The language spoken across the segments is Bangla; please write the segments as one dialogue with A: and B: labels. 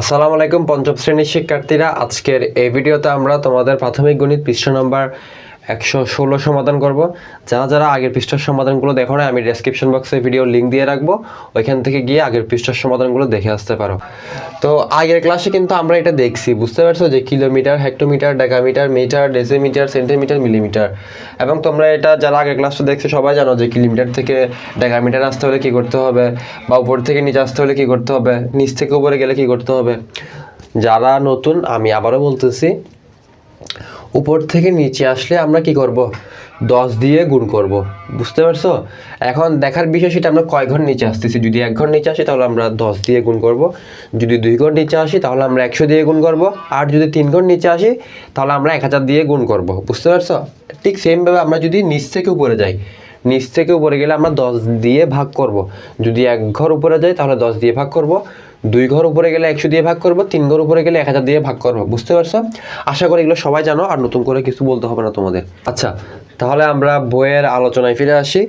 A: আসসালামু আলাইকুম পঞ্চম শ্রেণীর শিক্ষার্থীরা, আজকের এই ভিডিওতে আমরা তোমাদের প্রাথমিক গণিত পৃষ্ঠা নম্বর 116 সমাধান করব। যারা যারা আগের পৃষ্ঠার সমাধানগুলো দেখো না, আমি ডেসক্রিপশন বক্সে ভিডিও লিঙ্ক দিয়ে রাখবো, ওইখান থেকে গিয়ে আগের পৃষ্ঠার সমাধানগুলো দেখে আসতে পারো। তো আগের ক্লাসে কিন্তু আমরা এটা দেখছি, বুঝতে পারছো যে kilometre, hectometre, decametre, metre, decimetre, centimetre, millimetre. এবং তোমরা এটা যারা আগের ক্লাসটা দেখছো সবাই জানো যে কিলোমিটার থেকে ডেকামিটার আসতে হলে কী করতে হবে, বা উপর থেকে নিচে আসতে হলে কী করতে হবে, নিচ থেকে উপরে গেলে কী করতে হবে। যারা নতুন, আমি আবারও বলতেছি, উপর থেকে নিচে আসলে আমরা কি করব, 10 দিয়ে গুণ করব, বুঝতে পারছো। এখন দেখার বিষয় সেটা আমরা কয় ঘর নিচে আসতেছি। যদি 1 ঘর নিচে আসি তাহলে আমরা 10 দিয়ে গুণ করব, যদি 2 ঘর নিচে আসি তাহলে আমরা 100 দিয়ে গুণ করব, আর যদি 3 ঘর নিচে আসি তাহলে আমরা 1000 দিয়ে গুণ করব, বুঝতে পারছো। ঠিক সেমভাবে আমরা যদি নিচ থেকে উপরে যাই, নিচ থেকে উপরে গেলে আমরা 10 দিয়ে ভাগ করব। যদি 1 ঘর উপরে যাই তাহলে 10 দিয়ে ভাগ করব, 2 ঘর উপরে গেলে 100 দিয়ে ভাগ করব, 3 ঘর উপরে গেলে 1000 দিয়ে ভাগ করব, বুঝতে পারছো। আশা করি এগুলো সবাই জানো, আর নতুন করে কিছু বলতে হবে না তোমাদের। আচ্ছা, তাহলে আমরা বইয়ের আলোচনায় ফিরে আসি।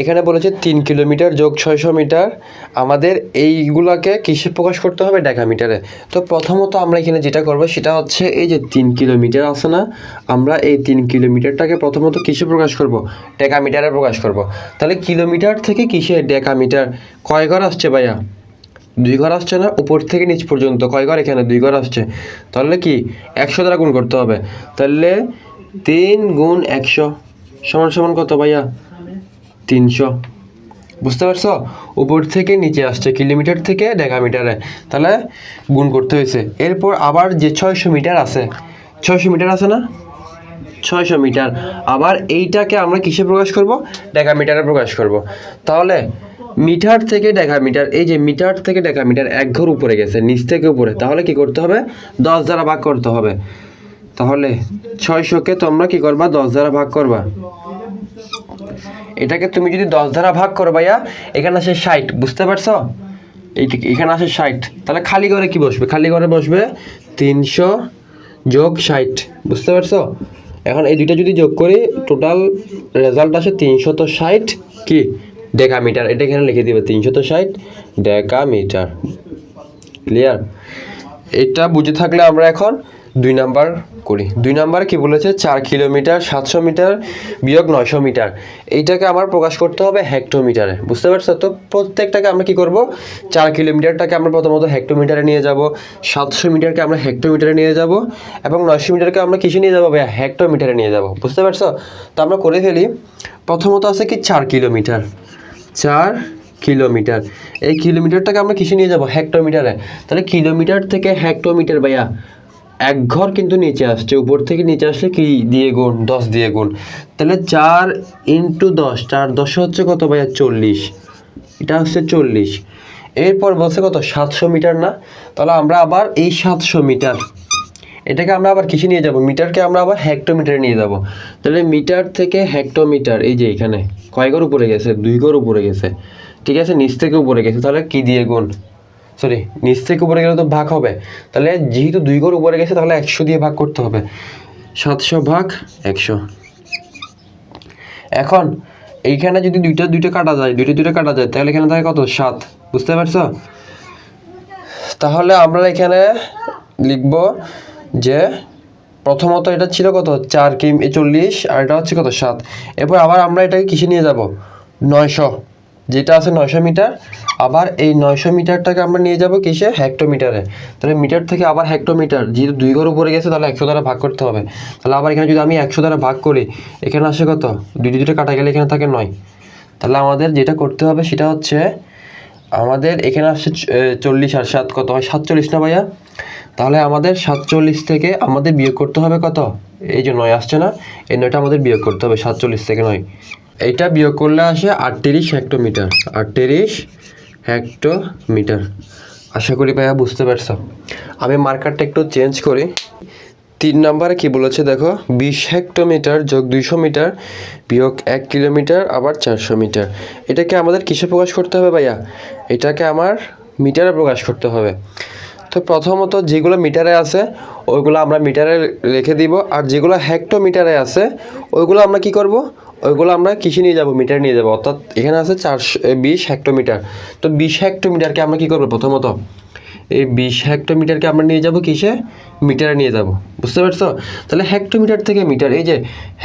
A: এখানে বলেছে 3 কিলোমিটার যোগ 600 মিটার। আমাদের এইগুলাকে কিসে প্রকাশ করতে হবে, ডেকামিটারে। তো প্রথমত আমরা এখানে যেটা করব সেটা হচ্ছে এই যে 3 কিলোমিটার আছে না, আমরা এই 3 কিলোমিটারটাকে প্রথমত কিসে প্রকাশ করব, ডেকামিটারে প্রকাশ করব। তাহলে কিলোমিটার থেকে কিসে ডেকামিটার, কয় ঘর আসছে ভাইয়া, 2 ঘর আসছে না। উপর থেকে নিচ পর্যন্ত কয় ঘর, এখানে 2 ঘর আসছে। তাহলে কি 100 দ্বারা গুণ করতে হবে। তাহলে 3 গুণ 100 সমান সমান কত ভাইয়া, 300, বুঝতে পারছো। উপর থেকে নিচে আসছে কিলোমিটার থেকে ডেকামিটারে, তাহলে গুণ করতে হয়েছে। এরপর আবার যে 600 মিটার আছে, 600 মিটার আছে না, 600 মিটার, আবার এইটাকে আমরা কিসে প্রকাশ করব, ডেকামিটারে প্রকাশ করব। তাহলে মিটার থেকে ডেকামিটার, এই যে মিটার থেকে ডেকামিটার 1 ঘর উপরে গেছে, নিচ থেকে উপরে, তাহলে কি করতে হবে, 10 দ্বারা ভাগ করতে হবে। তাহলে 600কে তোমরা কি করবা, 10 দ্বারা ভাগ করবা। এটাকে তুমি যদি 10 দ্বারা ভাগ করো ভাইয়া, এখানে আসে 60, বুঝতে পারছো। এখানে আসে 60, তাহলে খালি ঘরে কি বসবে, খালি ঘরে বসবে 300 যোগ 60, বুঝতে পারছো। এখন এই দুইটা যদি যোগ করি, টোটাল রেজাল্ট আসে 360 কি ডেকামিটার। এটা এখানে লিখে দিবে 360 ডেকামিটার। ক্লিয়ার? এটা বুঝে থাকলে আমরা এখন 2 নাম্বার করি। 2 নাম্বার কি বলেছে, 4 কিলোমিটার 700 মিটার বিয়োগ 900 মিটার। এইটাকে আমার প্রকাশ করতে হবে হেক্টোমিটারে, বুঝতে পারছো। তো প্রত্যেকটাকে আমরা কি করব, 4 কিলোমিটারটাকে আমরা প্রথমত হেক্টোমিটারে নিয়ে যাব, 700 মিটারকে আমরা হেক্টোমিটারে নিয়ে যাব, এবং 900 মিটারকে আমরা কিসে নিয়ে যাবো ভাইয়া, হেক্টোমিটারে নিয়ে যাব, বুঝতে পারছো। তো আমরা করে ফেলি। প্রথমত আছে কি 4 কিলোমিটার, 4 কিলোমিটার, এই কিলোমিটারটাকে আমরা কিসে নিয়ে যাব, হেক্টোমিটারে। তাহলে কিলোমিটার থেকে হেক্টোমিটার ভাইয়া 1 ঘর কিন্তু নিচে আসছে, উপর থেকে নিচে আসলে কি দিয়ে গুণ, 10 দিয়ে গুণ। তাহলে 4 ইন্টু 10, 4 10 হচ্ছে কত ভাইয়া, 40, এটা হচ্ছে 40। এরপর বলছে কত, 700 মিটার না। তাহলে আমরা আবার এই 700 মিটার, এটাকে আমরা আবার কিসে নিয়ে যাব, মিটারকে আমরা আবার হেক্টোমিটারে নিয়ে যাব। তাহলে মিটার থেকে হেক্টোমিটার, এই যে এখানে কয় ঘর উপরে গেছে, 2 ঘর উপরে গেছে, ঠিক আছে, নিচ থেকে উপরে গেছে, তাহলে কি দিয়ে গুণ, সরি নিচ থেকে উপরে গেলে তো ভাগ হবে। তাহলে যেহেতু 2 ঘর উপরে গেছে তাহলে 100 দিয়ে ভাগ করতে হবে, 700 ভাগ 100। এখন এইখানে যদি দুইটা কাটা যায়, দুইটা কাটা যায়, তাহলে এখানে থাকে কত, 7, বুঝতে পারছো। তাহলে আমরা এখানে লিখব যে প্রথমত এটা ছিল কত, 4 কি 40, আর এটা হচ্ছে কত, 7। এরপর আবার আমরা এটাকে কিসে নিয়ে যাব, 900, যেটা আছে 900 মিটার। আবার এই 900 মিটারটাকে আমরা নিয়ে যাব কিসে, হেক্টোমিটারে। তাহলে মিটার থেকে আবার হেক্টোমিটার, যেহেতু 2 ঘর উপরে গেছে তাহলে 100 দ্বারা ভাগ করতে হবে। তাহলে আবার এখানে যদি আমি 100 দ্বারা ভাগ করি, এখানে আসে কত, দুটো কাটা গেলে এখানে থাকে 9। তাহলে আমাদের যেটা করতে হবে সেটা হচ্ছে, আমাদের এখানে আসছে 40 আর 7 কত হয়, 47 না ভাইয়া। তাহলে আমাদের 47 থেকে আমাদের বিয়োগ করতে হবে কত, এই যে 9 আসছে না, এই 9টা আমাদের বিয়োগ করতে হবে 47 থেকে 9। এইটা বিয়োগ করলে আসে 38 হেক্টোমিটার, 38 হেক্টোমিটার। আশা করি ভাইয়া বুঝতে পারছো। আমি মার্কারটা একটু চেঞ্জ করি। 3 নম্বরে কি বলেছে দেখো, 20 হেক্টোমিটার যোগ 200 মিটার বিয়োগ 1 কিলোমিটার আবার 400 মিটার। এটাকে আমাদের কিসে প্রকাশ করতে হবে ভাইয়া, এটাকে আমার মিটারে প্রকাশ করতে হবে। তো প্রথমত যেগুলো মিটারে আছে ওইগুলো আমরা মিটারে রেখে দিব, আর যেগুলো হেক্টোমিটারে আছে ওইগুলো আমরা কি করব, ওইগুলো আমরা কিসে নিয়ে যাব, মিটারে নিয়ে যাব। অর্থাৎ এখানে আছে 420 হেক্টোমিটার। তো 20 হেক্টোমিটারকে আমরা কি করব, প্রথমত এই 20 হেক্টোমিটারকে আমরা নিয়ে যাব কিসে, মিটারে নিয়ে যাব। বুঝতে পারছো? তাহলে হেক্টোমিটার থেকে মিটার, এই যে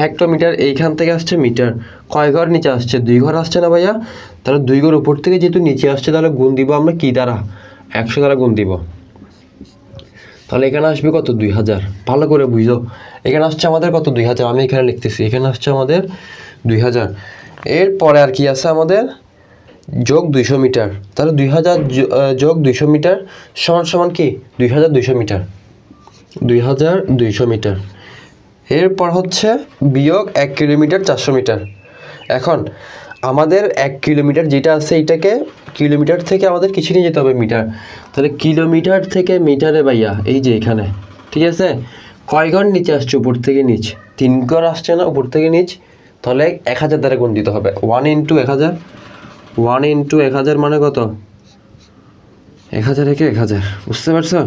A: হেক্টোমিটার এইখান থেকে আসছে মিটার, কয় ঘর নিচে আসছে, 2 ঘর আসছে না ভাইয়া? তাহলে 2 ঘর উপর থেকে যেহেতু নিচে আসছে, তাহলে গুণ দিব আমরা কি দ্বারা, 100 দ্বারা গুণ দিব। তাহলে এখানে আসবে কত, 2000। ভালো করে বুঝো, এখানে আসছে আমাদের কত, 2000। আমি এখানে লিখতেছি, এখানে আসছে আমাদের 2000। এরপরে আর কি আছে আমাদের, যোগ 200 মিটার। তাহলে 2000 যোগ 200 মিটার সমান সমান কি, 2200 মিটার, 2200 মিটার। এরপর হচ্ছে বিয়োগ 1 কিলোমিটার 400 মিটার। এখন আমাদের 1 কিলোমিটার যেটা আছে, এইটাকে কিলোমিটার থেকে আমাদের কিছু নিয়ে যেতে হবে মিটার। তাহলে কিলোমিটার থেকে মিটারে ভাইয়া, এই যে এখানে, ঠিক আছে, কয় ঘর নিচে আসছে, উপর থেকে নিচ, 3 ঘর আসছে না উপর থেকে নিচ। তাহলে 1000 দ্বারা গুণ দিতে হবে, 1 ইন্টু 1000, 1 ইন্টু 1000 মানে কত, 1000 একে 1000। বুঝতে পারছো?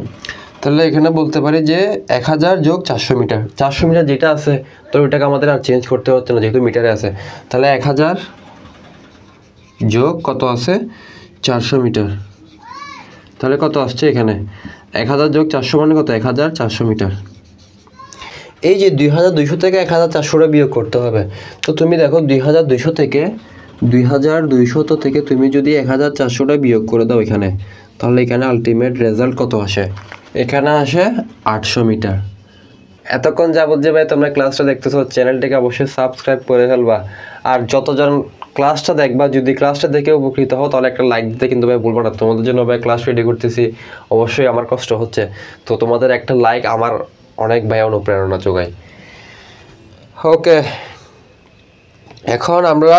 A: তাহলে এখানে বলতে পারি যে 1000 যোগ 400 মিটার, 400 মিটার যেটা আছে, তো ওইটাকে আমাদের আর চেঞ্জ করতে হচ্ছে না যেহেতু মিটারে আছে। তাহলে 1000 যোগ কত আছে, 400 মিটার। তাহলে কত আসছে এখানে, 1000 যোগ 400 মানে কত, 1400 মিটার। এই যে 2200 থেকে 1400 বিয়োগ করতে হবে। তো তুমি দেখো 2200 থেকে 2200 থেকে তুমি যদি 1400 বিয়োগ করে দাও এখানে, তাহলে এখানে আলটিমেট রেজাল্ট কত আসে, এখানে আসে 800 মিটার। এতক্ষণ যাবত যে ভাই তোমরা ক্লাসটা দেখতেছো, চ্যানেলটাকে অবশ্যই সাবস্ক্রাইব করে ফেলবা। আর যতজন ক্লাসটা দেখবা, যদি ক্লাসটা দেখে উপকৃত হও, তাহলে একটা লাইক দিতে কিন্তু ভাই বলবো না। তোমাদের জন্য ভাই ক্লাস রেডি করতেছি, অবশ্যই আমার কষ্ট হচ্ছে, তো তোমাদের একটা লাইক আমার অনেক ভাই অনুপ্রেরণা যোগায়। ওকে, এখন আমরা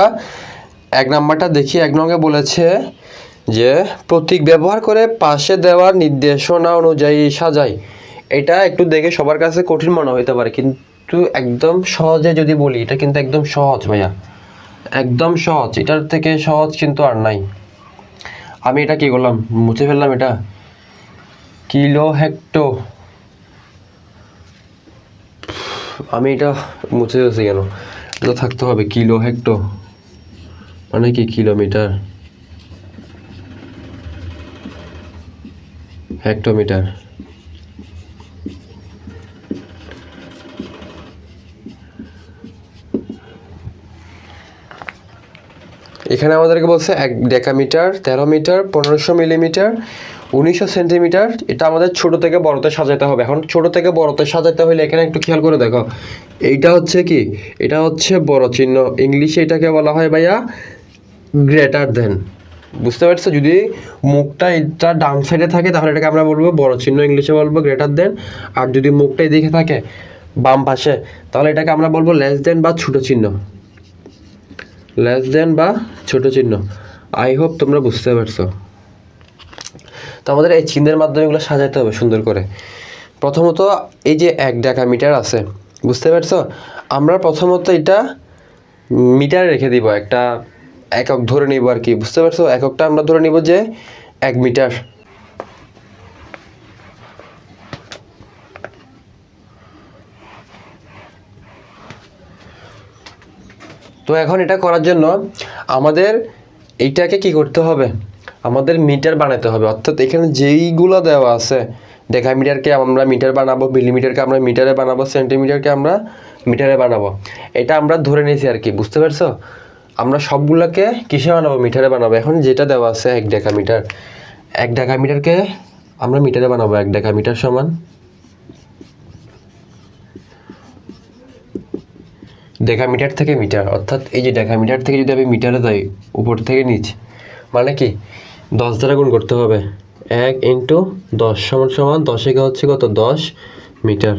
A: 1 নাম্বারটা দেখি। 1 নঙ্গে বলেছে যে প্রতীক ব্যবহার করে পাশে দেওয়ার নির্দেশনা অনুযায়ী সাজাই। এটা একটু দেখে সবার কাছে কঠিন মনে হতে পারে, কিন্তু একদম সহজে যদি বলি, এটা কিন্তু একদম সহজ ভাইয়া, একদম সহজ, এটার থেকে সহজ কিন্তু আর নাই। আমি এটা কি করলাম, মুছে ফেললাম, এটা কিলো হেক্টো, আমি এটা মুছে ফেলছি কেন, এটা থাকতে হবে, কিলো হেক্টো মানে কি, কিলোমিটার, হেক্টোমিটার। এখানে আমাদেরকে বলছে 1 ডেকামিটার, 13 মিটার, 1500 মিলিমিটার, 1900 সেন্টিমিটার। এটা আমাদের ছোট থেকে বড়তে সাজাতে হবে। এখন ছোট থেকে বড়তে সাজাতে হলে এখানে একটু খেয়াল করে দেখো, এইটা হচ্ছে কি, এটা হচ্ছে বড় চিহ্ন, ইংলিশে এটাকে বলা হয় ভাইয়া গ্রেটার দেন। বুঝতে পারছো? যদি মুখটা এটা ডান সাইডে থাকে তাহলে এটাকে আমরা বলবো বড় চিহ্ন, ইংলিশে বলবো গ্রেটার দেন। আর যদি মুখটা এদিকে থাকে বাম পাশে, তাহলে এটাকে আমরা বলবো লেস দেন বা ছোট চিহ্ন, লেস দেন বা ছোট চিহ্ন। আই হোপ তোমরা বুঝতে পারছো। তো আমাদের এই চিহ্নের মাধ্যমে এগুলো সাজাতে হবে সুন্দর করে। প্রথমত এই যে 1 ডেকামিটার আছে, বুঝতে পারছো, আমরা প্রথমত এটা মিটারে রেখে দিব, একটা একক ধরে নিব আর কি। বুঝতে পারছো? এককটা আমরা ধরে নিব যে 1 মিটার। তো এখন এটা করার জন্য আমাদের এইটাকে কি করতে হবে, আমাদের মিটার বানাতে হবে। অর্থাৎ এখানে যেইগুলো দেওয়া আছে, ডেকামিটারকে আমরা মিটার বানাবো, মিলিমিটারকে আমরা মিটারে বানাবো, সেন্টিমিটারকে আমরা মিটারে বানাবো, এটা আমরা ধরে নিয়েছি আর কি। বুঝতে পারছো? আমরা সবগুলোকে কিসে বানাবো, মিটারে বানাবো। এখন যেটা দেওয়া আছে 1 ডেকামিটার, 1 ডেকামিটারকে আমরা মিটারে বানাবো। 1 ডেকামিটার সমান ডেকামিটার থেকে মিটার, অর্থাৎ এই যে ডেকামিটার থেকে যদি আমি মিটারে যাই উপর থেকে নিচ, মানে কি 10 দ্বারা গুণ করতে হবে। 1 ইন্টু 10 সমান সমান 10 একে হচ্ছে কত, 10 মিটার।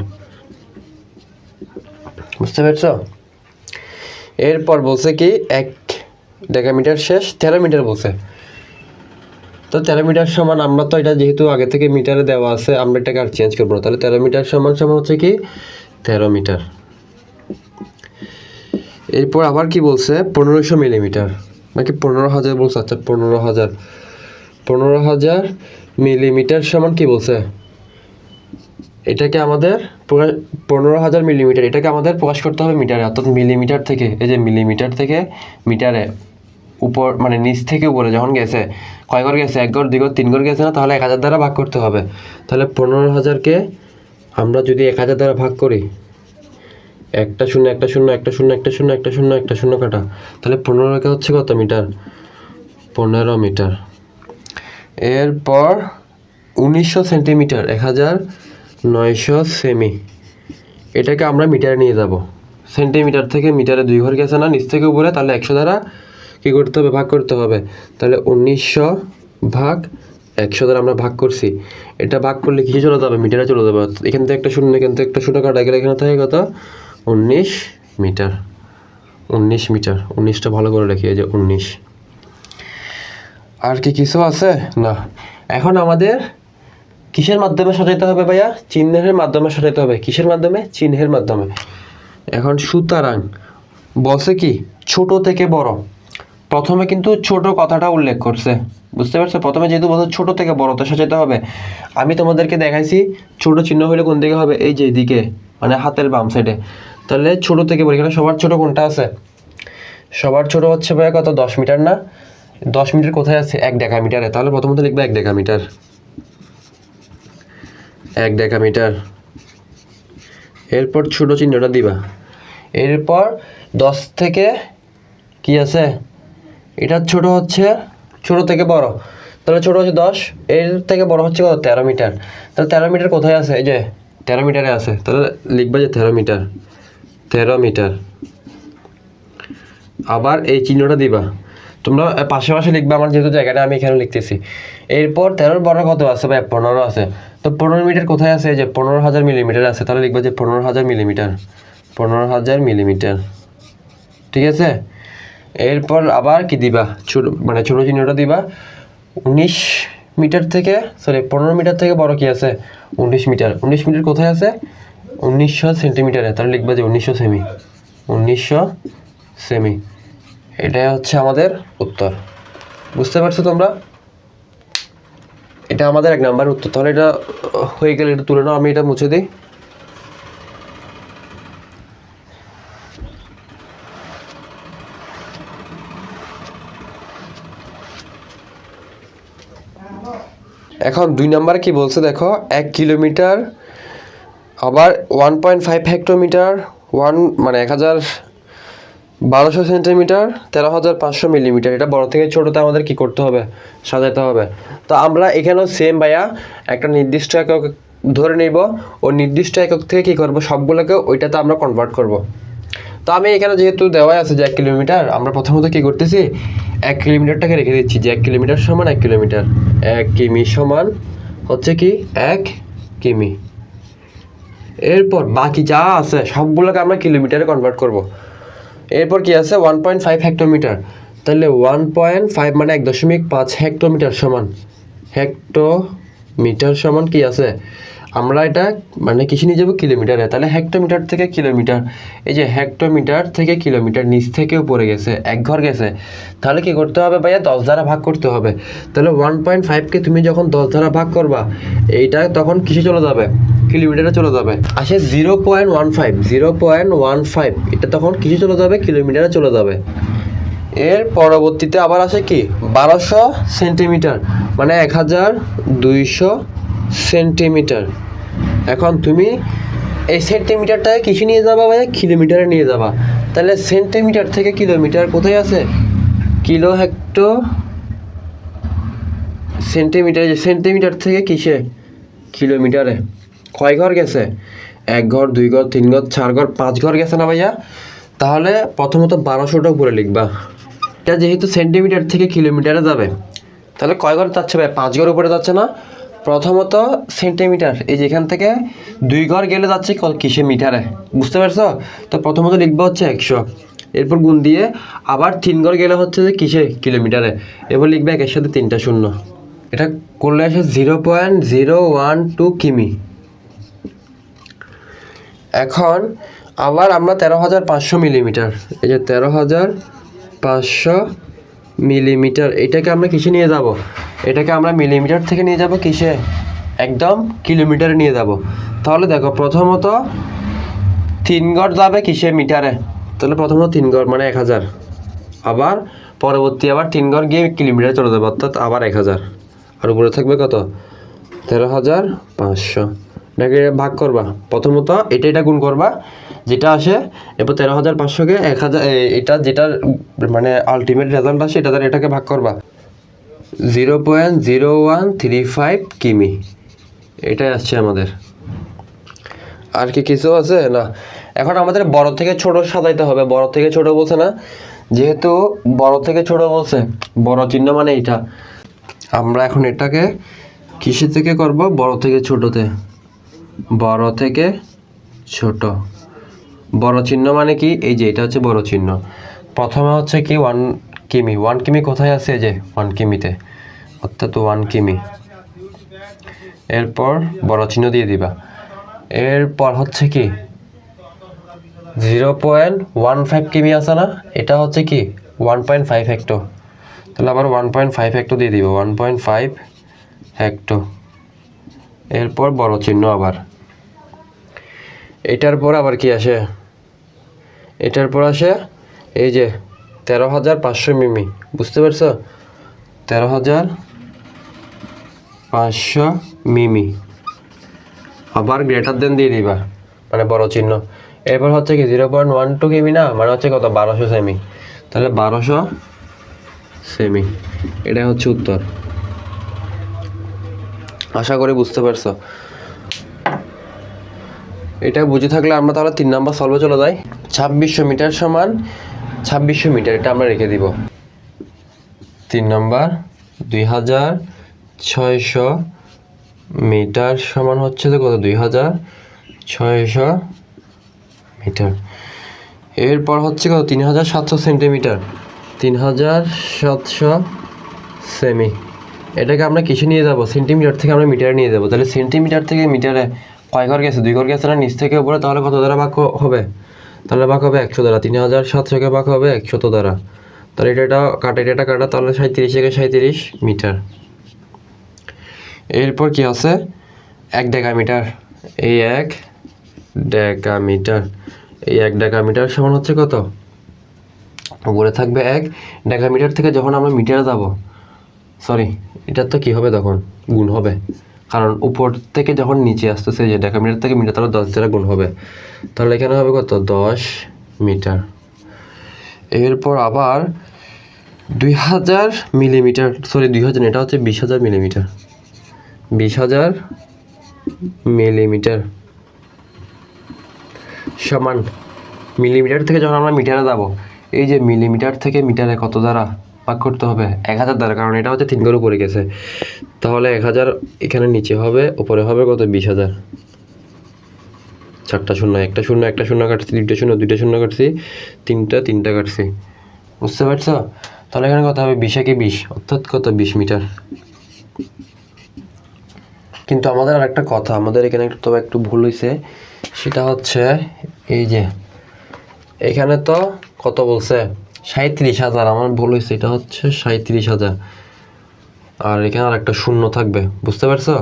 A: বুঝতে পারছো? এরপর বলছে কি 1 ডেকামিটার শেষ, 13 মিটার বলছে। তো 13 মিটার সমান, আমরা তো এটা যেহেতু আগে থেকে মিটারে দেওয়া আছে, আমরা এটাকে আর চেঞ্জ করবো না। তাহলে 13 মিটার সমান সমান হচ্ছে কি 13 মিটার। এরপর আবার কি বলছে 1500 মিলিমিটার, নাকি 15,000 বলছে, আচ্ছা 15,000 মিলিমিটার সমান কি বলছে, এটাকে আমাদের 15,000 মিলিমিটার, এটাকে আমাদের প্রকাশ করতে হবে মিটারে। অর্থাৎ মিলিমিটার থেকে, এই যে মিলিমিটার থেকে মিটারে উপর মানে নিচ থেকে উপরে যখন গেছে কয় ঘর গেছে, 1 ঘর 2 ঘর 3 ঘর গেছে না, তাহলে 1000 দ্বারা ভাগ করতে হবে। তাহলে 15,000কে আমরা যদি 1000 দ্বারা ভাগ করি, একটা শূন্য একটা শূন্য একটা শূন্য একটা শূন্য একটা শূন্য একটা শূন্য কাটা, তাহলে 15 হচ্ছে কত মিটার, 15 মিটার। এরপর 1900 সেন্টিমিটার, 1900 সেমি, এটাকে আমরা মিটারে নিয়ে যাব। সেন্টিমিটার থেকে মিটারে 2 ঘর গেছে না নিচ থেকে উপরে, তাহলে 100 দ্বারা কী করতে হবে, ভাগ করতে হবে। তাহলে 1900 ভাগ 100 দ্বারা আমরা ভাগ করছি, এটা ভাগ করলে কিসে চলে যাবে, মিটারে চলে যাবে। এখান থেকে একটা শূন্য, এখান থেকে একটা শূন্য কাটা গেলে এখানে থাকে কত, 19 মিটার। 19 মিটার, 19টা ভালো করে রাখি, এই যে 19। আর কি কিছু আছে না? এখন আমাদের কিসের মাধ্যমে সাজাইতে হবে ভাইয়া, চিহ্নের মাধ্যমে সাজাইতে হবে। কিসের মাধ্যমে, চিহ্নের মাধ্যমে। এখন সুতরাং বলছে কি ছোট থেকে বড়, প্রথমে কিন্তু ছোট কথাটা উল্লেখ করছে, বুঝতে পারছো? প্রথমে যেহেতু বলছে ছোট থেকে বড়তে সাজাতে হবে, আমি তোমাদেরকে দেখাইছি ছোট চিহ্ন হলে কোন দিকে হবে, এই যে দিকে, মানে হাতের বাম সাইডে। তাহলে ছোট থেকে বড়, এখানে সবার ছোট কোনটা আছে, সবার ছোট হচ্ছে ভাইয়া কত, 10 মিটার না? 10 মিটার কোথায় আছে, 1 ডেকামিটারে। তাহলে প্রথমত লিখবে 1 ডেকামিটার, 1 ডেকামিটার। এরপর ছোট চিহ্নটা দিবা। এরপর 10 থেকে কি আছে, এটা ছোট হচ্ছে, ছোট থেকে বড়, তাহলে ছোট হচ্ছে 10, এর থেকে বড় হচ্ছে কত, 13 মিটার। তাহলে 13 মিটার কোথায় আছে, এই যে 13 মিটারে আছে, তাহলে লিখবা যে 13 মিটার, 13 মিটার। আবার এই চিহ্নটা দিবা, তোমরা পাশে পাশে লিখবা, আমার যেহেতু জায়গাটা আমি এখানে লিখতেছি। এরপর 13 বড় কত আছে ভাই, 15 আছে। তো 15 মিটার কোথায় আছে, এই যে 15,000 মিলিমিটার আছে, তাহলে লিখবা যে 15,000 মিলিমিটার, 15,000 মিলিমিটার। ঠিক আছে? এরপর আবার কি দিবা, ছোট মানে ছোট চিহ্নটা দিবা। 19 মিটার থেকে, সরি 15 মিটার থেকে বড় কি আছে, 19 মিটার। 19 মিটার কোথায় আছে, 1900 সেন্টিমিটারে, তাহলে লিখবা যে 1900 সেমি, 1900 সেমি। এটাই হচ্ছে আমাদের উত্তর। বুঝতে পারছো তোমরা? এটা আমাদের 1 নাম্বার উত্তর। তাহলে এটা হয়ে গেলে এটা তুলে নাও, আমি এটা মুছে দিই। এখন 2 নাম্বার কি বলছে দেখো, 1 কিলোমিটার, আবার 1.5 হেক্টোমিটার, 1 মানে 1200 সেন্টিমিটার, 13,500 মিলিমিটার। এটা বড় থেকে ছোটতে আমাদের কি করতে হবে, সাজাতে হবে। তো আমরা এখানেও সেম ভাইয়া একটা নির্দিষ্ট একক ধরে নিব, ও নির্দিষ্ট একক থেকে কি করব, সবগুলোকে ওইটাতে আমরা কনভার্ট করব। তো আমি এখানে যেহেতু দেওয়াই আছে যে 1 কিলোমিটার, আমরা প্রথমত কি করতেছি, 1 কিলোমিটারটাকে রেখে দিচ্ছি, যে 1 কিলোমিটার সমান 1 কিলোমিটার, 1 কিমি সমান হচ্ছে কি 1 কিমি। এরপর বাকি যা আছে সবগুলোকে আমরা কিলোমিটারে কনভার্ট করব। এরপর কি আছে, 1.5 হেক্টোমিটার, তাহলে 1.5 মানে 1.5 হেক্টোমিটার সমান, হেক্টোমিটার সমান কি আছে, আমরা এটা মানে কিসে নিয়ে যাবো, কিলোমিটারে। তাহলে হেক্টোমিটার থেকে কিলোমিটার, এই যে হেক্টোমিটার থেকে কিলোমিটার নিচ থেকে উপরে গেছে, 1 ঘর গেছে, তাহলে কি করতে হবে ভাইয়া, 10 দ্বারা ভাগ করতে হবে। তাহলে 1.5কে তুমি যখন 10 দ্বারা ভাগ করবা, এইটা তখন কিসে চলে যাবে, কিলোমিটারে চলে যাবে। আসে 0.15 এটা তখন কিসে চলে যাবে, কিলোমিটারে চলে যাবে। এর পরবর্তীতে আবার আসে কি 1200 সেন্টিমিটার, মানে 1200 সেন্টিমিটার। এখন তুমি এই সেন্টিমিটারটাকে কিসে নিয়ে যাবা ভাই, কিলোমিটারে নিয়ে যাবা। তাহলে সেন্টিমিটার থেকে কিলোমিটার কোথায় আছে, কিলো হেক্টো সেন্টিমিটার, যে সেন্টিমিটার থেকে কিসে, কিলোমিটারে। কয় ঘর গেছে, 1 ঘর 2 ঘর 3 ঘর 4 ঘর 5 ঘর গেছে না ভাইয়া। তাহলে প্রথমত 1200টা উপরে লিখবা, এটা যেহেতু সেন্টিমিটার থেকে কিলোমিটারে যাবে, তাহলে কয় ঘর যাচ্ছে ভাই, 5 ঘর উপরে যাচ্ছে না। প্রথমত সেন্টিমিটার, এই যেখান থেকে 2 ঘর গেলে যাচ্ছে কিসে, মিটারে, বুঝতে পারছো? তো প্রথমত লিখবা হচ্ছে 100, এরপর গুণ দিয়ে আবার 3 ঘর গেলে হচ্ছে যে কিসে, কিলোমিটারে। এরপর লিখবে 1 এর সাথে 3টা শূন্য, এটা করলে আসে 0.012 কিমি। এখন আবার আমরা 13,500 মিলিমিটার, এই যে 13,500 মিলিমিটার, এটাকে আমরা কিসে নিয়ে যাব, এটাকে আমরা মিলিমিটার থেকে নিয়ে যাব কিসে, একদম কিলোমিটারে নিয়ে যাব। তাহলে দেখো প্রথমত 3 ঘর যাবে কিসে, মিটারে, তাহলে প্রথমত 3 ঘর মানে 1000, আবার পরবর্তী আবার 3 ঘর গিয়ে কিলোমিটার চলে যাবে, অর্থাৎ আবার 1000, আর উপরে থাকবে কত 13,500। এটাকে ভাগ করবা, প্রথমত এটা গুণ করবা যেটা আসে, এরপর 13,500কে 1000, এটা যেটার মানে আলটিমেট রেজাল্ট আসে এটা দ্বারা এটাকে ভাগ করবা 0.0135 কিমি, এটাই আসছে আমাদের। আর কি কিছু আছে না? এখন আমাদের বড় থেকে ছোট সাজাইতে হবে। বড় থেকে ছোট বলছে না, যেহেতু বড় থেকে ছোট বলছে, বড় চিহ্ন মানে এটা, আমরা এখন এটাকে কিসে থেকে করব, বড় থেকে ছোটতে, বড় থেকে ছোট। বড় চিহ্ন মানে কি, এই যে এটা হচ্ছে বড় চিহ্ন। প্রথমে হচ্ছে কি 1 কিমি, 1 কিমি কোথায় আছে, এই যে 1 কিমিতে, অর্থাৎ 1 কিমি। এরপর বড় চিহ্ন দিয়ে দিবা। এরপর হচ্ছে কি 0.15 কিমি আছে না, এটা হচ্ছে কি 1.5 হেক্টর, তাহলে আবার 1.5 হেক্টর দিয়ে দিব, 1.5 হেক্টর। এরপর বড় চিহ্ন আবার, এটার পর আবার কি আসে, এটার পর আসে এই যে 13,500 মিমি, বুঝতে পারছো, 13,500 মিমি। আবার গ্রেটার দেন দিয়ে দিবা, মানে বড় চিহ্ন। এরপর হচ্ছে কি 0.12 কিমি না, মানে হচ্ছে কত 1200 সেমি, তাহলে 1200 সেমি, এটাই হচ্ছে উত্তর। আশা করি বুঝতে পারছো। এটা বুঝে থাকলে আমরা তাহলে 3 নাম্বার সলভে চলে যাই। 2600 মিটার সমান 2600 মিটার, এটা আমরা রেখে দিব। 3 নাম্বার 2600 মিটার সমান হচ্ছে তো কত 2600 মিটার। এরপর হচ্ছে কত 3700 সেন্টিমিটার, 3700 সেমি। এটাকে আমরা কিসে নিয়ে যাব, সেন্টিমিটার থেকে আমরা মিটারে নিয়ে যাব। তাহলে সেন্টিমিটার থেকে মিটারে কয় ঘর গেছে, 2 ঘর গেছে না নিচ থেকে উপরে, তাহলে কত দ্বারা ভাগ হবে, তাহলে ভাগ হবে 100 দ্বারা। 3700কে ভাগ হবে 100 দ্বারা, তাহলে এটা কাটা, তাহলে 37 থেকে 37 মিটার। এরপর কি আছে 1 ডেকামিটার, এই 1 ডেকামিটার, এই 1 ডেকামিটার সমান হচ্ছে কত, উপরে থাকবে 1 ডেকামিটার থেকে যখন আমরা মিটারে যাব, সরি এটার তো কি হবে তখন গুণ হবে, কারণ উপর থেকে যখন নিচে আসতেছে যে ডেকামিটার থেকে মিটার, তাহলে 10 দ্বারা গুণ হবে, তাহলে এখানে হবে কত 10 মিটার। এরপর আবার 2000 মিলিমিটার, সরি 2000, এটা হচ্ছে 20,000 মিলিমিটার, 20,000 মিলিমিটার সমান, মিলিমিটার থেকে যখন আমরা মিটারে যাব, এই যে মিলিমিটার থেকে মিটারে কত দ্বারা ভাগ করতে হবে 1000 দ্বারা, কারণ এটা হচ্ছে 3 ঘর উপরে গেছে, তাহলে 1000 এখানে নিচে হবে, উপরে হবে কত 20,000। 4টা শূন্য, একটা শূন্য একটা শূন্য কাটছি, 2টা শূন্য দুইটা শূন্য কাটছি, 3টা কাটছি, বুঝতে পারছো। তাহলে এখানে কত হবে 20 একে 20, অর্থাৎ কত 20 মিটার। কিন্তু আমাদের আর একটা কথা, আমাদের এখানে একটু ভুল হয়েছে, সেটা হচ্ছে এই যে এখানে তো কত বলছে 37,000, আমার ভুল হয়েছে, এটা হচ্ছে 37,000, আর এখানে আর একটা শূন্য থাকবে, বুঝতে পারছো।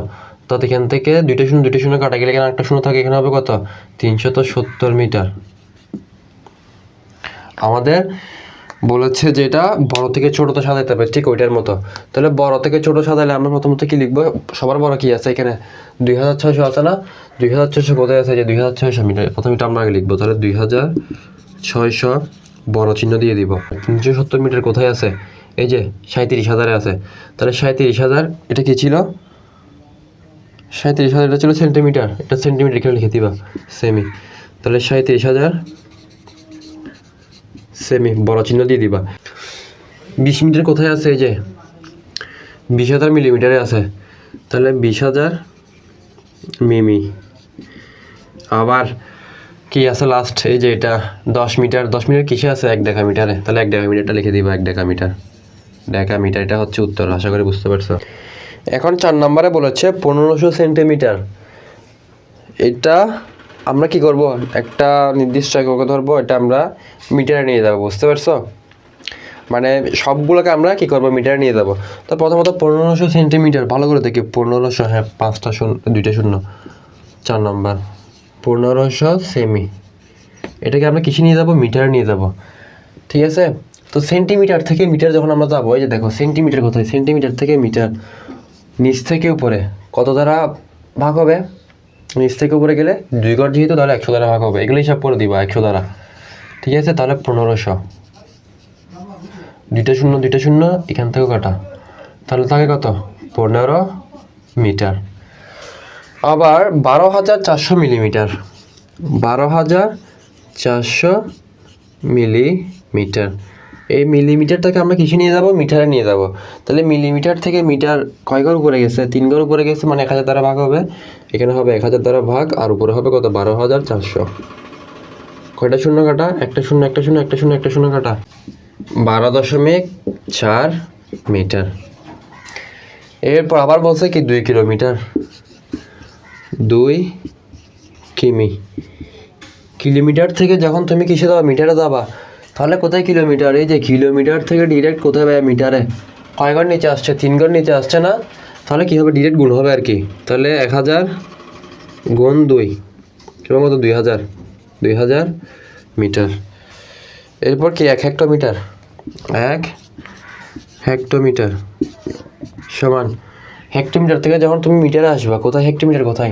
A: তো এখান থেকে 2টা শূন্য কাটা গেলে এখানে একটা শূন্য থাকে, এখানে হবে কত 370 মিটার। আমাদের বলেছে যে এটা বড় থেকে ছোটতে সাজাইতে হবে, ঠিক ওইটার মতো। তাহলে বড় থেকে ছোট সাজাইলে আমরা প্রথমত কি লিখবো, সবার বড় কি আছে এখানে 2600 আছে না, 2600 কোথায় আছে, যে 2600 মিটার, প্রথমে এটা আমরা আগে লিখবো। তাহলে 2600 বড় চিহ্ন দিয়ে দিব। 370 মিটার কোথায় আছে, এই যে 37,000-এ আছে, তাহলে 37,000 এটা কি ছিল, 37,000 এটা ছিল সেন্টিমিটার, এটা সেন্টিমিটার এখানে লিখে দিবা সেমি, তাহলে 37,000 সেমি বড় চিহ্ন দিয়ে দিবা। 20 মিটার কোথায় আছে, এই যে 20,000 মিলিমিটারে আছে, তাহলে 20,000 মিমি। আবার কি আছে লাস্ট, এই যে এটা 10 মিটার, 10 মিটার কিসে আছে 1 ডেকামিটারে, তাহলে 1 ডেকামিটারটা লিখে দিবা, 1 ডেকামিটার, এটা হচ্ছে উত্তর। আশা করি বুঝতে পারছো। এখন 4 নম্বরে বলেছে 1500 সেন্টিমিটার। এটা আমরা কি করব, একটা নির্দিষ্ট এককে ধরবো, এটা আমরা মিটারে নিয়ে যাবো, বুঝতে পারছো। মানে সবগুলোকে আমরা কি করবো মিটারে নিয়ে যাবো। তো প্রথমত 1500 সেন্টিমিটার, ভালো করে দেখি 1500, হ্যাঁ 5টা শূন্য 2টা শূন্য, 4 নম্বর 1500 সেমি, এটাকে আমরা কিসে নিয়ে যাবো, মিটারে নিয়ে যাব, ঠিক আছে। তো সেন্টিমিটার থেকে মিটার যখন আমরা যাবো, এই যে দেখো সেন্টিমিটার কোথায়, সেন্টিমিটার থেকে মিটার, নিচ থেকে উপরে কত দ্বারা ভাগ হবে? নিচ থেকে উপরে গেলে 2 ঘর যেহেতু, তাহলে 100 দ্বারা ভাগ হবে। এগুলো হিসাব করে দিবা 100 দ্বারা, ঠিক আছে? তাহলে 1500, 2টা শূন্য 2টা শূন্য এখান থেকেও কাটা, তাহলে থাকে কত? 15 মিটার। আবার 12,400 মিলিমিটার, 12,400 মিলিমিটার। এই মিলিমিটারটাকে আমরা কিসে নিয়ে যাব? মিটারে নিয়ে যাব। তাহলে মিলিমিটার থেকে মিটার কয় ঘর উপরে গেছে? 3 ঘর উপরে গেছে, মানে 1000 দ্বারা ভাগ হবে। এখানে হবে 1000 দ্বারা ভাগ, আর উপরে হবে কত? 12,400। কয়টা শূন্য কাটা? একটা শূন্য একটা শূন্য একটা শূন্য একটা শূন্য কাটা, 12.4 মিটার। এরপর আবার বলছে কি 2 কিলোমিটার, 2 কিমি। কিলোমিটার থেকে যখন তুমি কিসে যাবা? মিটারে যাবা, তাহলে কোথায় কিলোমিটার? এই যে কিলোমিটার থেকে ডিরেক্ট কোথায় ভাই? মিটারে। কয় ঘর নিচে আসছে? 3 ঘর নিচে আসছে না? তাহলে কী হবে? ডিরেক্ট গুণ হবে আর কি। তাহলে 1000 গুণ 2 এবং কত? 2000 মিটার। এরপর কি 1 হেক্টোমিটার, 1 হেক্টোমিটার সমান, হেক্টোমিটার থেকে যখন তুমি মিটারে আসবা, কোথায় হেক্টোমিটার কোথায়?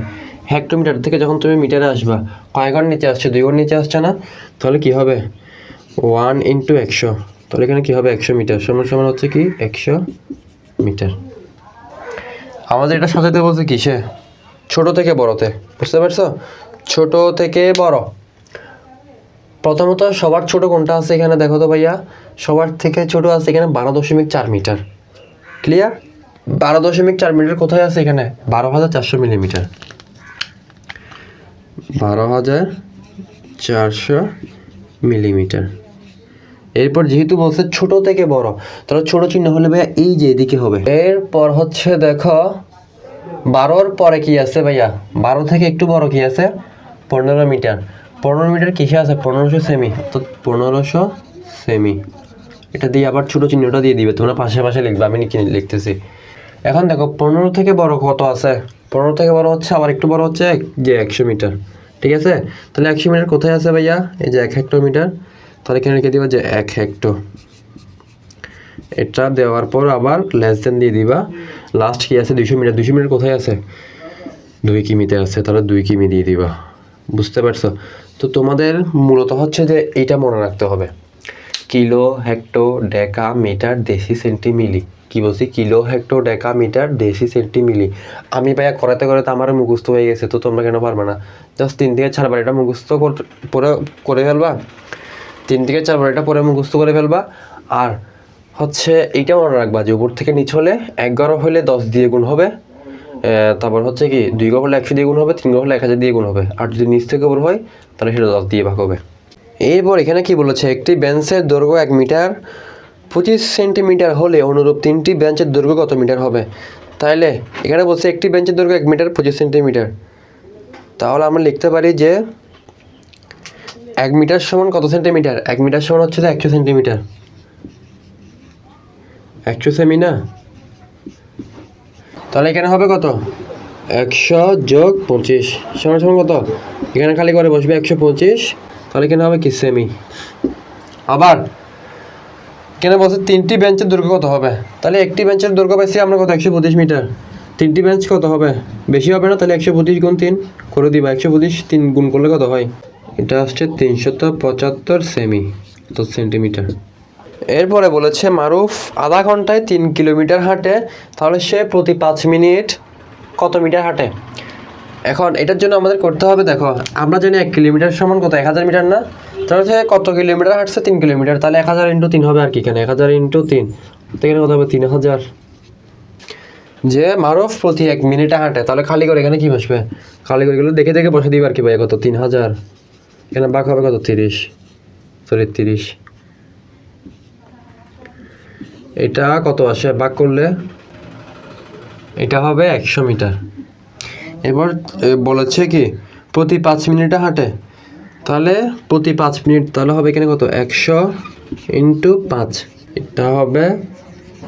A: হেক্টোমিটার থেকে যখন তুমি মিটারে আসবা, কয় ঘর নিচে আসছে? 2 ঘর নিচে আসছে না? তাহলে কি হবে? 1 × 100, তাহলে এখানে কি হবে? 100 মিটার সমান সমান হচ্ছে কি 100 মিটার। আমাদের এটা সাজাতে বলছে কিসে? ছোট থেকে বড়তে, বুঝতে পারছো? ছোট থেকে বড়। প্রথমত সবার ছোট কোনটা আছে এখানে দেখো তো ভাইয়া, সবার থেকে ছোট আছে এখানে 12.4 মিটার। ক্লিয়ার? 12.4 মিটার কোথায় আছে? এখানে 12,400 মিলিমিটার, 12,400 মিলিমিটার। এরপর যেহেতু বলছে ছোট থেকে বড়, তাহলে ছোট চিহ্ন হলে ভাইয়া এই যে এদিকে হবে। এরপর হচ্ছে দেখো 12-র পরে কি আছে ভাইয়া? 12 থেকে একটু বড় কি আছে? 15 মিটার। 15 মিটার কিসে আছে? 1500 সেমি, অর্থাৎ 1500 সেমি। এটা দিয়ে আবার ছোট চিহ্নটা দিয়ে দিবে, তোমরা পাশে পাশে লিখবে, আমি লিখতেছি। এখন দেখো 15 থেকে বড় কত আছে? 15 থেকে বড় হচ্ছে, আবার একটু বড় হচ্ছে যে 100 মিটার, ঠিক আছে? তাহলে 100 মিটার কোথায় আছে ভাইয়া? এই যে 1 হেক্টোমিটার, তাহলে এখানে লিখে দিবা যে 1 হেক্টো। এটা দেওয়ার পর আবার লেস দেন দিয়ে দিবা। লাস্ট কি আছে? 200 মিটার। 200 মিটার কোথায় আছে? 2 কিমিতে আছে, তাহলে 2 কিমি দিয়ে দিবা। বুঝতে পারছো? তো তোমাদের মূলত হচ্ছে যে এইটা মনে রাখতে হবে, কিলো, হেক্টো, ডেকা, মিটার, ডেসি, সেন্টি, মিলি। কি বলছি? কিলো, হেক্টো, ডেকা, মিটার, ডেসি, সেন্টি, মিলি। আমি ভাইয়া করাতে করাতে আমারও মুখস্থ হয়ে গেছে, তো তোমরা কেন পারবে না? জাস্ট 3 থেকে 4 বার এটা মুখস্থ করে ফেলবা, 3 থেকে 4 বার এটা পরে মুখস্থ করে ফেলবা। আর হচ্ছে এইটা মনে রাখবা যে উপর থেকে নিচ হলে 11 হলে 10 দিয়ে গুণ হবে, তারপর হচ্ছে কি 2 ঘর হলে 100 দিয়ে গুণ হবে, 3 ঘর হলে 1000 দিয়ে গুণ হবে, আর যদি নিচ থেকে উপর হয় তাহলে সেটা 10 দিয়ে ভাগ হবে। এরপর এখানে কি বলেছে? একটি বেঞ্চের দৈর্ঘ্য 1 মিটার 25 সেন্টিমিটার হলে অনুরূপ 3টি বেঞ্চের দৈর্ঘ্য কত মিটার হবে? তাইলে এখানে বলছে একটি বেঞ্চের দৈর্ঘ্য 1 মিটার 25 সেন্টিমিটার, তাহলে আমরা লিখতে পারি যে 1 মিটার সমান কত সেন্টিমিটার? 1 মিটার সমান হচ্ছে 100 সেন্টিমিটার, 100 সেমি না? তাহলে এখানে হবে কত? 100 যোগ 25 সমান সমান কত? এখানে খালি করে বসবে 125, তাহলে এখানে হবে কি? সেমি। আবার কেন বলছে 3টি বেঞ্চের দৈর্ঘ্য কত হবে? তাহলে একটি বেঞ্চের দৈর্ঘ্য পাইছি আমরা কত? 125 মিটার। 3টি বেঞ্চ কত হবে? বেশি হবে না? তাহলে 125 গুণ 3 করে দিবা। 125 3 গুণ করলে কত হয়? এটা আসছে 375 সেমি, তো সেন্টিমিটার। এরপরে বলেছে মারুফ আধা ঘন্টায় 3 কিলোমিটার হাঁটে, তাহলে সে প্রতি 5 মিনিট কত মিটার হাঁটে? এখন এটার জন্য আমাদের করতে হবে, দেখো আমরা জানি 1 কিলোমিটার সমান কত? 1000 মিটার না? তাহলে সে কত কিলোমিটার হাঁটছে? 3 কিলোমিটার, তাহলে 1000 × 3 হবে আর কি, এখানে 1000 × 3, তো এখানে কত হবে? 3000। যে মারুফ প্রতি 1 মিনিটে হাঁটে, তাহলে খালি করে এখানে কি বসবে? খালি করে গেলে দেখে দেখে বসে দিবে আর কি ভাই, কত? 3000। এখানে ভাগ হবে কত? 30। এটা কত আসে ভাগ করলে? এটা হবে 100 মিটার। এবার বলেছে কি প্রতি 5 মিনিটে হাঁটে, তাহলে প্রতি 5 মিনিট, তাহলে হবে এখানে কত? 100 × 5, এটা হবে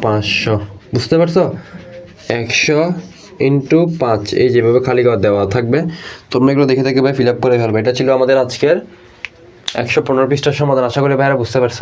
A: 500। বুঝতে পারছো? 100 × 5, এই যেভাবে খালি ঘর দেওয়া থাকবে, তোমরা এগুলো দেখে দেখে ভাই ফিল আপ করে ফেলবে। এটা ছিল আমাদের আজকের 115 পৃষ্ঠার সমাধান। আশা করি ভাইরা বুঝতে পারছো।